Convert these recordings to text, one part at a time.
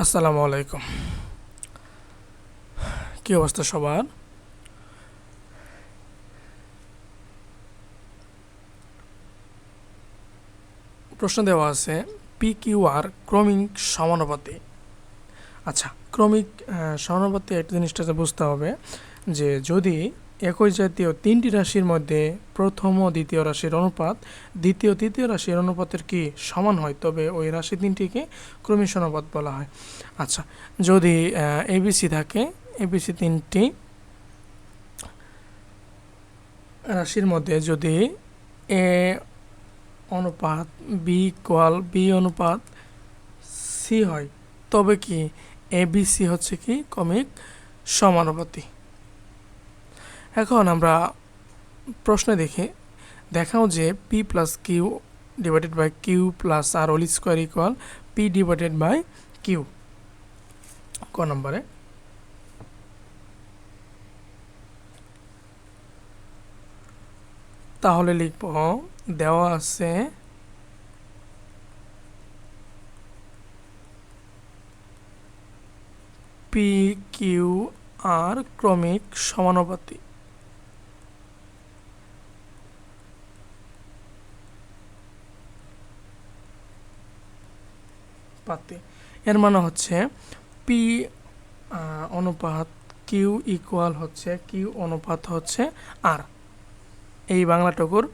আসসালামু আলাইকুম। কি অবস্থা সবার? প্রশ্ন দেওয়া আছে পি কিউ আর ক্রমিক সমানুপাতি। আচ্ছা, ক্রমিক সমানুপাতি একটা জিনিসটা যে বুঝতে হবে যে যদি একই জাতীয় তিনটি রাশির মধ্যে প্রথম ও দ্বিতীয় রাশির অনুপাত দ্বিতীয় তৃতীয় রাশির অনুপাতের কি সমান হয়, তবে ওই রাশি তিনটিকে ক্রমিক সমানুপাত বলা হয়। আচ্ছা, যদি এবিসি থাকে, এবিসি তিনটি রাশির মধ্যে যদি এ অনুপাত বি ইকুয়াল বি অনুপাত সি হয়, তবে কি এ বি সি হচ্ছে কি ক্রমিক সমানুপাতি। এখন আমরা প্রশ্নে দেখাও যে P plus Q divided by Q plus R whole square equal P divided by Q. ক নম্বরে তাহলে লিখব, দেওয়া আছে পি কিউ আর ক্রমিক সমানুপাতি। এর মানে হচ্ছে পি অনুপাত কিউ ইকুয়াল হচ্ছে কিউ অনুপাত হচ্ছে আর। এই বাংলাটুকুর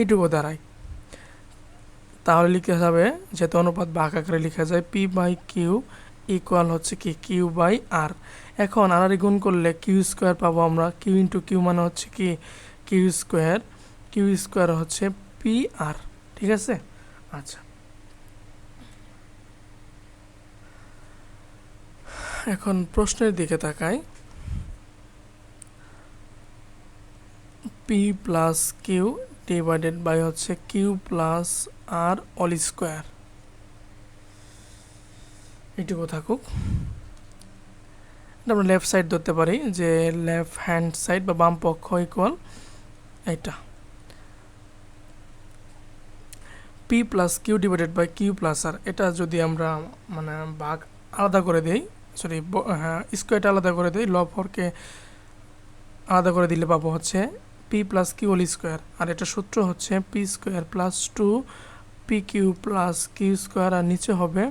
এটুকু দাঁড়ায়। তাহলে লিখে যাবে, যেহেতু অনুপাত ভাগ আকারে লেখা যায়, পি বাই কিউ ইকুয়াল হচ্ছে কি কিউ বাই আর। এখন আর গুণ করলে কিউ স্কোয়ার পাবো আমরা। কিউ ইন্টু কিউ মানে হচ্ছে কি কিউ স্কোয়ার, কিউ স্কোয়ার হচ্ছে পি আর। ঠিক আছে? আচ্ছা, এখন প্রশ্নের দিকে তাকাই। P plus Q divided by হচ্ছে কিউ প্লাস আর অল স্কোয়ার, এইটুকু থাকুক। আমরা লেফট সাইড ধরতে পারি, যে লেফট হ্যান্ড সাইড বা বাম পক্ষ ইকুয়াল এইটা p plus Q divided by Q plus r. এটা যদি আমরা মানে ভাগ আলাদা করে দিই, সরি হ্যাঁ স্কোয়ারটা আলাদা করে দিই, লব হরকে আলাদা করে দিলে পাবো হচ্ছে P plus Q whole square. আর এটা সূত্র হচ্ছে p square plus two p q plus Q square, আর নিচে হবে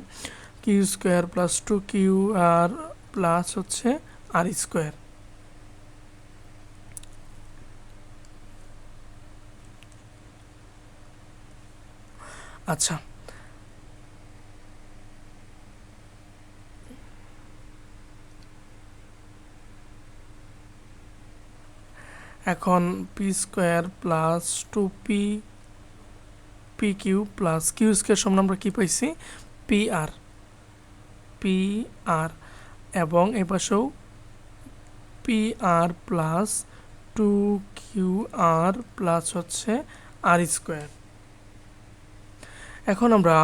q square plus two q r plus হচ্ছে আর স্কোয়ার। আচ্ছা, এখন p square plus two p p q plus Q square সমান আমরা কী পাইছি? পি আর, পি আর, এবং এ পাশেও P R plus two q r plus হচ্ছে আর স্কোয়ার। এখন আমরা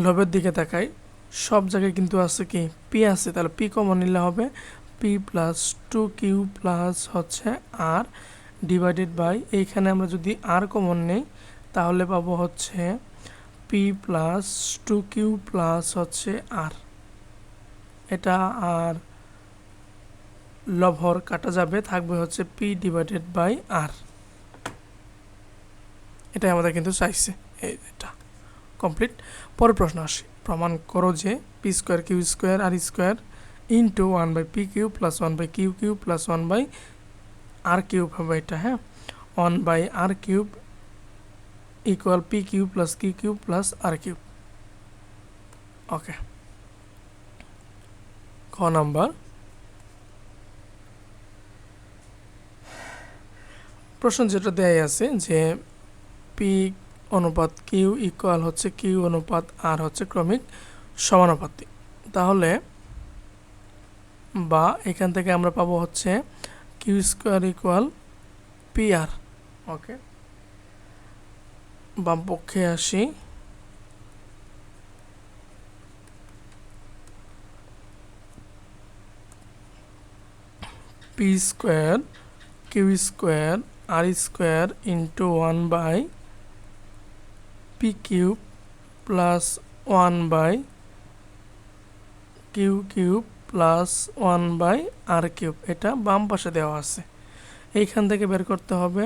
লবের দিকে তাকাই, সব জায়গায় কিন্তু আছে কি পি আছে, তাহলে পি কমন নিলে হবে P plus two Q plus হচ্ছে আর ডিভাইডেড বাই, এইখানে আমরা যদি আর কমন নেই তাহলে পাবো হচ্ছে P plus two Q plus হচ্ছে আর। এটা আর লবহর কাটা যাবে, থাকবে হচ্ছে পি ডিভাইডেড বাই আর। এটাই আমাদের কিন্তু চাইছে। এটা কমপ্লিট। পরের প্রশ্ন আসি, প্রমাণ করো যে P square Q square R square into one by p q plus one by q q plus one by R cube হবে এটা। হ্যাঁ, one by R cube equal P q plus q q plus r cube. Okay, খ number প্রশ্ন যেটা দেয় আছে যে P অনুপাত কিউ ইকুয়াল হচ্ছে কিউ অনুপাত আর হচ্ছে ক্রমিক সমানুপাতি। তাহলে বা এখান থেকে আমরা পাবো হচ্ছে Q square equal P R. Okay, বাম পক্ষে আসি, P square Q square R square into one by P cube plus 1 by Q cube plus 1 by R cube, এটা বাম পাশে দেওয়া আছে। এইখান থেকে বের করতে হবে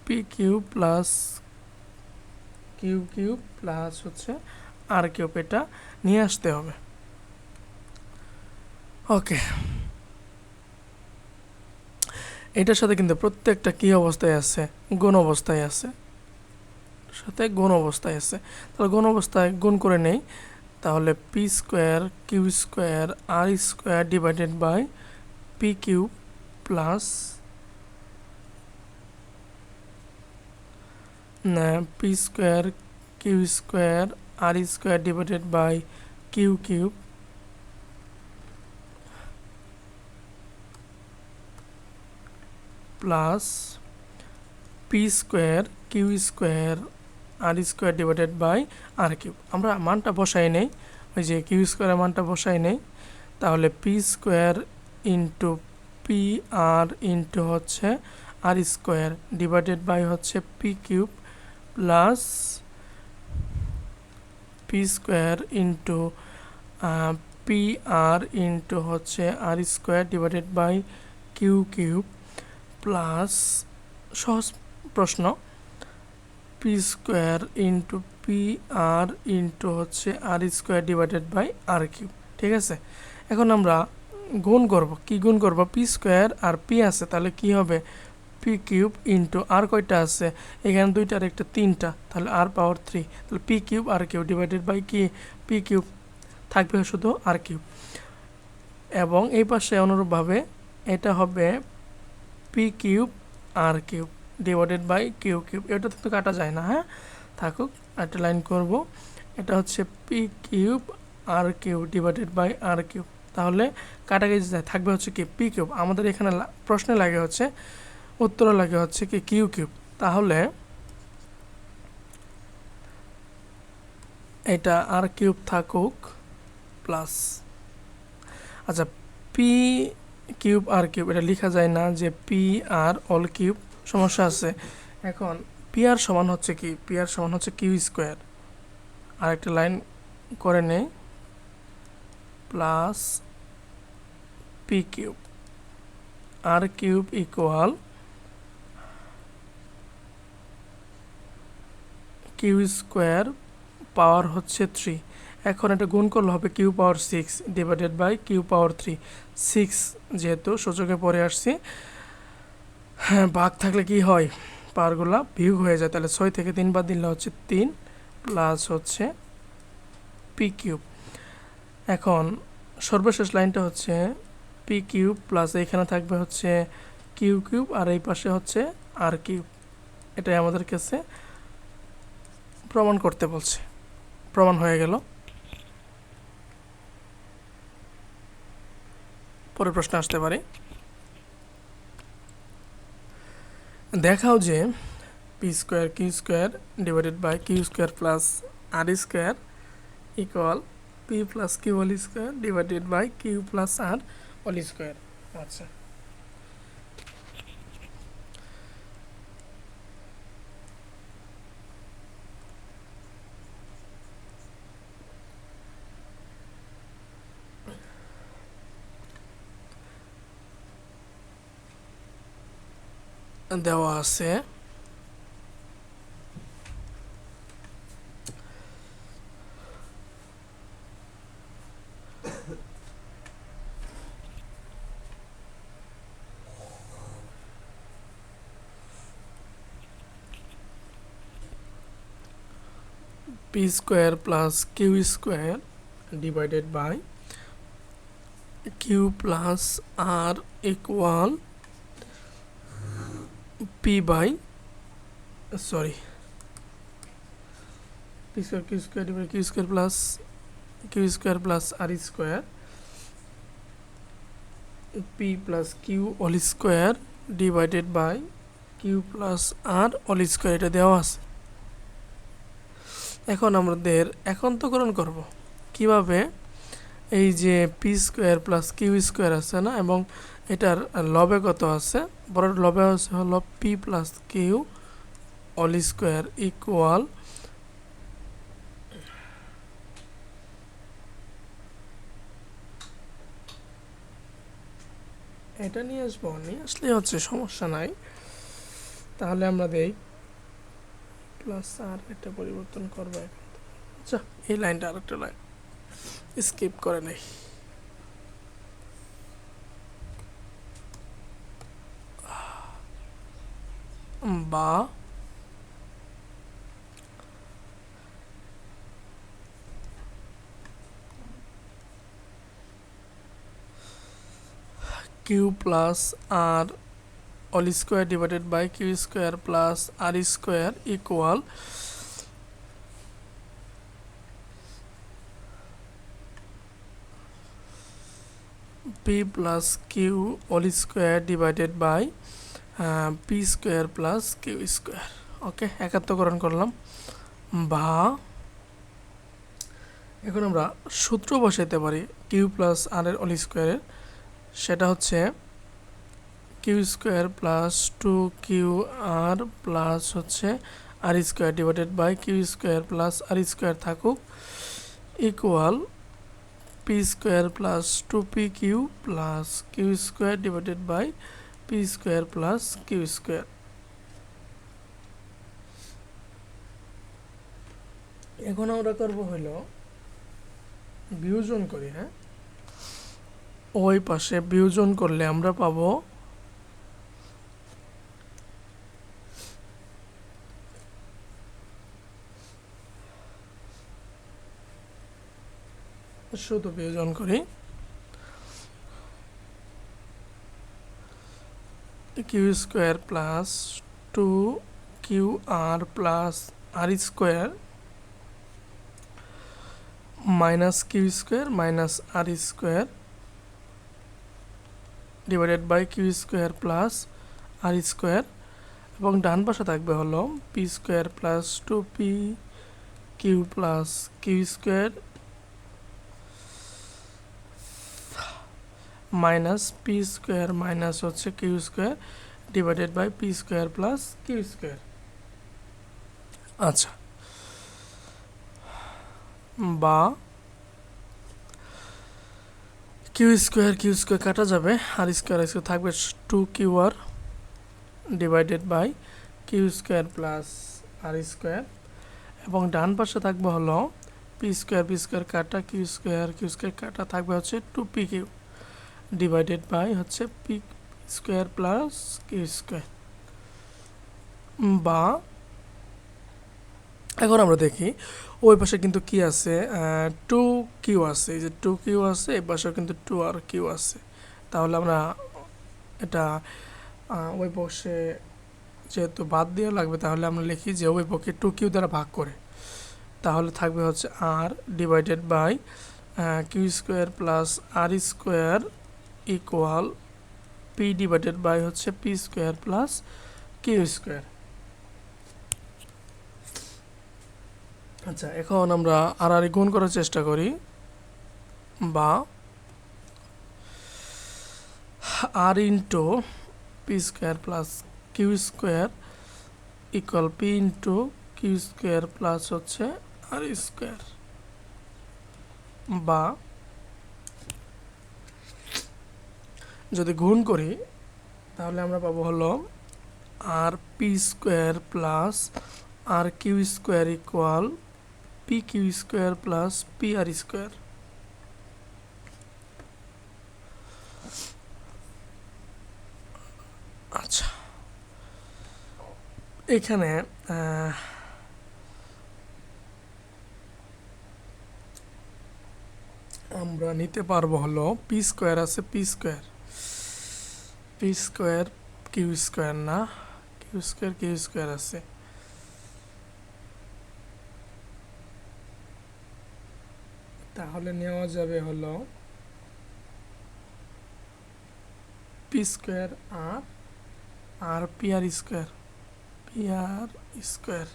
P cube plus Q cube plus হচ্ছে আর কিউব, এটা নিয়ে আসতে হবে। ওকে, এটার সাথে কিন্তু প্রত্যেকটা কী অবস্থায় আছে, গুণ অবস্থায় আছে, সাথে গুণ অবস্থায় আছে। তাহলে গুণ অবস্থায় গুণ করে নেই, তাহলে P square Q square R square divided by P cube plus P square Q square R square divided by Q cube plus P square Q square R square divided by R cube. আমরা মানটা বসাই নেই, ওই যে Q স্কোয়ারের মানটা বসাই নেই। তাহলে P square into p r into হচ্ছে আর স্কোয়ার ডিভাইডেড বাই হচ্ছে P cube plus P square into p r into হচ্ছে r square divided by Q cube plus সহজ প্রশ্ন p square into p r into হচ্ছে r square divided by R cube. ঠিক আছে, এখন আমরা গুণ করব। কি গুণ করব? পি স্কোয়ার আর পি আছে, তাহলে কি হবে পি কিউব ইন্টু আর কয়টা আছে এখানে দুইটা আর একটা তিনটা, তাহলে আর পাওয়ার 3, তাহলে P cube R cube divided by কি পি কিউব, থাকবে শুধু আর কিউব। এবং এই পাশে অনুরূপভাবে এটা হবে P cube R cube divided by Q cube, এটা তো কাটা যায় না, হ্যাঁ থাকুক, একটা লাইন করব। এটা হচ্ছে P cube R cube divided by R cube, তাহলে কাটা গেছে যায়, থাকবে হচ্ছে কি পি কিউব। আমাদের এখানে প্রশ্নে লাগে হচ্ছে, উত্তরে লাগে হচ্ছে কি কিউ কিউব, তাহলে এটা আর কিউব থাকুক প্লাস, আচ্ছা পি কিউব আর কিউব এটা লেখা যায় না, যে পি আর অল কিউব, সমস্যা আছে। এখন পি আর সমান হচ্ছে কি, পি আর সমান হচ্ছে কিউ স্কোয়ার, আর একটা লাইন করে নেই প্লাস পি কিউব আর cube equal q square power হচ্ছে 3। এখন এটা গুণ করলে হবে q power 6 divided by q power 3। 6 যেহেতু সূচকে পরে আসছি, হ্যাঁ ভাগ থাকলে কি হয়, পাওয়ারগুলা বিয়োগ হয়ে যায়, তাহলে 6 থেকে 3 বাদ দিলে হচ্ছে 3 প্লাস হচ্ছে পি কিউব। এখন সর্বশেষ লাইনটা হচ্ছে পি কিউব প্লাস এইখানে থাকবে হচ্ছে কিউ কিউব আর এই পাশে হচ্ছে আর কিউব। এটাই আমাদের কাছে প্রমাণ করতে বলছে, প্রমাণ হয়ে গেল। পরের প্রশ্ন আসতে পারে, দেখাও যে P square Q square divided by Q square plus R square equal P plus Q whole square divided by Q plus R whole square. আচ্ছা, দেওয়া আছে P square plus Q square divided by Q plus R equal P by sorry P square Q square divide Q square plus R square P plus Q whole square divided by Q plus R whole square, এটা দেওয়া আছে। এখন আমাদের একান্তকরণ করব কিভাবে, এই যে P square plus Q square আছে না, এবং এটার লবে কত আছে, বড় লবে আছে হলো P plus Q whole square equal এটা নিয়ে আসবো, নিয়ে আসলে হচ্ছে সমস্যা নাই। তাহলে আমরা দেই প্লাস আর, এটা পরিবর্তন করবো এখন। আচ্ছা, এই লাইনটা আরেকটা লাইন স্কিপ করে নেই। বা q plus R all square divided by Q square plus R square equal P plus q all square divided by p square plus Q square. Okay, একাত্তকরণ করলাম। বা এখন আমরা সূত্র বসাইতে পারি কিউ প্লাস আর এর অল স্কোয়ারের, সেটা হচ্ছে Q square plus two q r plus হচ্ছে r square divided by Q square plus R square থাকুক equal p square plus two p q plus Q square divided by p square plus Q square. এখন আমরা করবো হলো বিয়োজন করি। হ্যাঁ, ওই পাশে বিয়োজন করলে আমরা পাবো শুধু বিয়োজন করি q square plus two q r plus R square minus q square minus r square divided by Q square plus R square, এবং ডান পাশে থাকবে হলো p square plus two p q plus Q square minus p square minus হচ্ছে Q square divided by p square plus Q square. আচ্ছা, বা q square কাটা যাবে, আর স্কোয়ার থাকবে two q r divided by Q square plus R square, এবং ডান পাশে থাকবে হলো পি স্কোয়ার কাটা কিউ স্কোয়ার কাটা থাকবে হচ্ছে two p q divided by হচ্ছে p square plus Q square. বা এখন আমরা দেখি ওই পাশে কিন্তু কি আছে, টু কিউ আছে, এই যে টু কিউ আছে, এই পাশেও কিন্তু টু আর কিউ আছে। তাহলে আমরা এটা ওই পাশে যেহেতু বাদ দেওয়া লাগবে, তাহলে আমরা লিখি যে ওই পক্ষে টু কিউ দ্বারা ভাগ করে, তাহলে থাকবে হচ্ছে আর divided by Q square plus R square equal P divided by হচ্ছে p square plus Q square. আচ্ছা, এখন আমরা আর গুণ করার চেষ্টা করি। বা r into p square plus Q square equal p into q square plus হচ্ছে আর স্কোয়ার। বা যদি গুণ করি তাহলে আমরা পাবো হলো r p square plus r q square equal P q square plus p r square. আচ্ছা, এখানে আমরা নিতে পারবো হলো পি স্কোয়ার আছে, পি স্কোয়ার কিউ স্কোয়ার না, কিউ স্কোয়ার আছে, তাহলে নেওয়া যাবে হলো পি স্কোয়ার আর পি আর স্কোয়ার।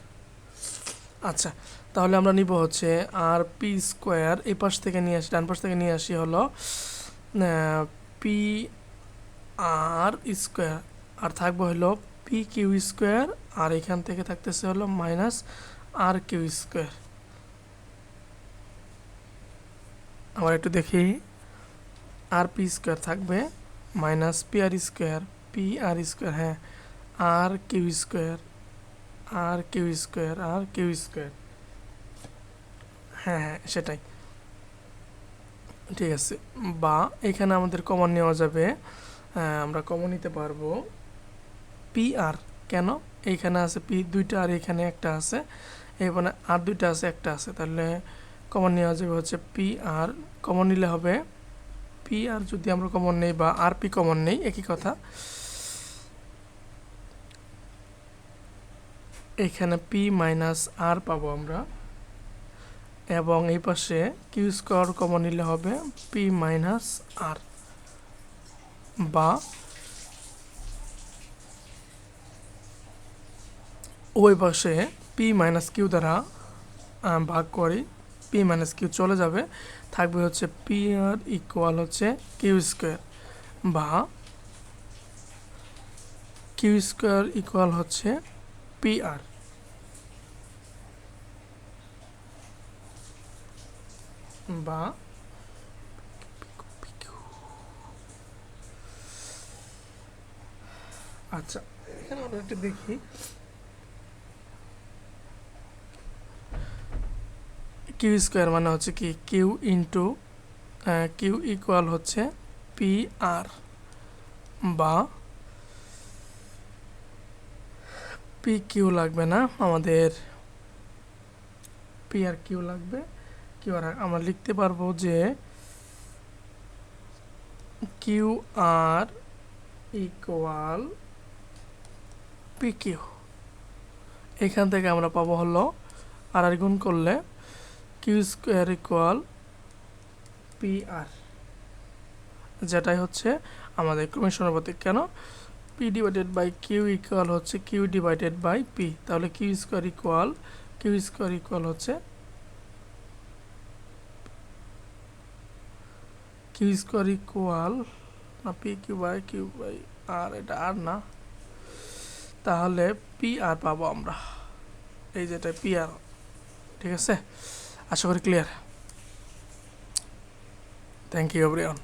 আচ্ছা, তাহলে আমরা নিব হচ্ছে আর পি স্কোয়ার এই পাশ থেকে নিয়ে আসি, ডান পাশ থেকে নিয়ে আসি হলো পি আর স্কোয়ার, আর থাকবো হলো পি কিউ স্কোয়ার, আর এখান থেকে থাকতেছে হলো মাইনাস আর কিউ স্কোয়ার। আবার একটু দেখি, আর পি স্কোয়ার থাকবে মাইনাস পি আর স্কোয়ার, হ্যাঁ, আর কিউ স্কোয়ার, হ্যাঁ হ্যাঁ সেটাই, ঠিক আছে। বা এখানে আমাদের কমন নেওয়া যাবে, আমরা কমন নিতে পারবো পি আর। কেন? এইখানে আছে পি দুইটা আর এখানে একটা আছে, এখানে আর দুইটা আছে একটা আছে, তাহলে কমন নেওয়া যাবে হচ্ছে পি আর। কমন নিলে হবে পি আর, যদি আমরা কমন নেই বা আর পি কমন নেই একই কথা। এখানে পি মাইনাস আর পাবো আমরা, এবং এই পাশে কিউ স্কোয়ার কমন নিলে হবে পি মাইনাস আর, বা ওই পাশে পি মাইনাস কিউ দ্বারা ভাগ করি, পি মাইনাস কিউ চলে যাবে, থাকবে হচ্ছে পি আর ইকুয়াল হচ্ছে কিউ স্কোয়ার, বা কিউ স্কোয়ার ইকুয়াল হচ্ছে পি আর। বা আচ্ছা, এখানে আমরা একটু দেখি, কিউ স্কোয়ার মানে হচ্ছে কি কিউ ইন্টু কিউ ইকুয়াল হচ্ছে পি আর, বা পি কিউ লাগবে না আমাদের, পি আর কিউ লাগবে। কিউ আর আমরা লিখতে পারবো যে Q R equal P Q. এখান থেকে আমরা পাবো হলো আর আর গুণ করলে Q square equal P R, যেটাই হচ্ছে আমাদের ক্রমিক সমানুপাতিক। কেন? P divided by Q equal হচ্ছে কিউ ডিভাইডেড বাই পি, তাহলে কিউ স্কোয়ার ইকুয়াল হচ্ছে কিউ স্কোয়ার ইকুয়াল না পি কিউ বাই আর, এটা আর না, তাহলে পি আর পাবো আমরা, এই যেটা পি আর। ঠিক আছে, আশা করি ক্লিয়ার। Thank you everyone.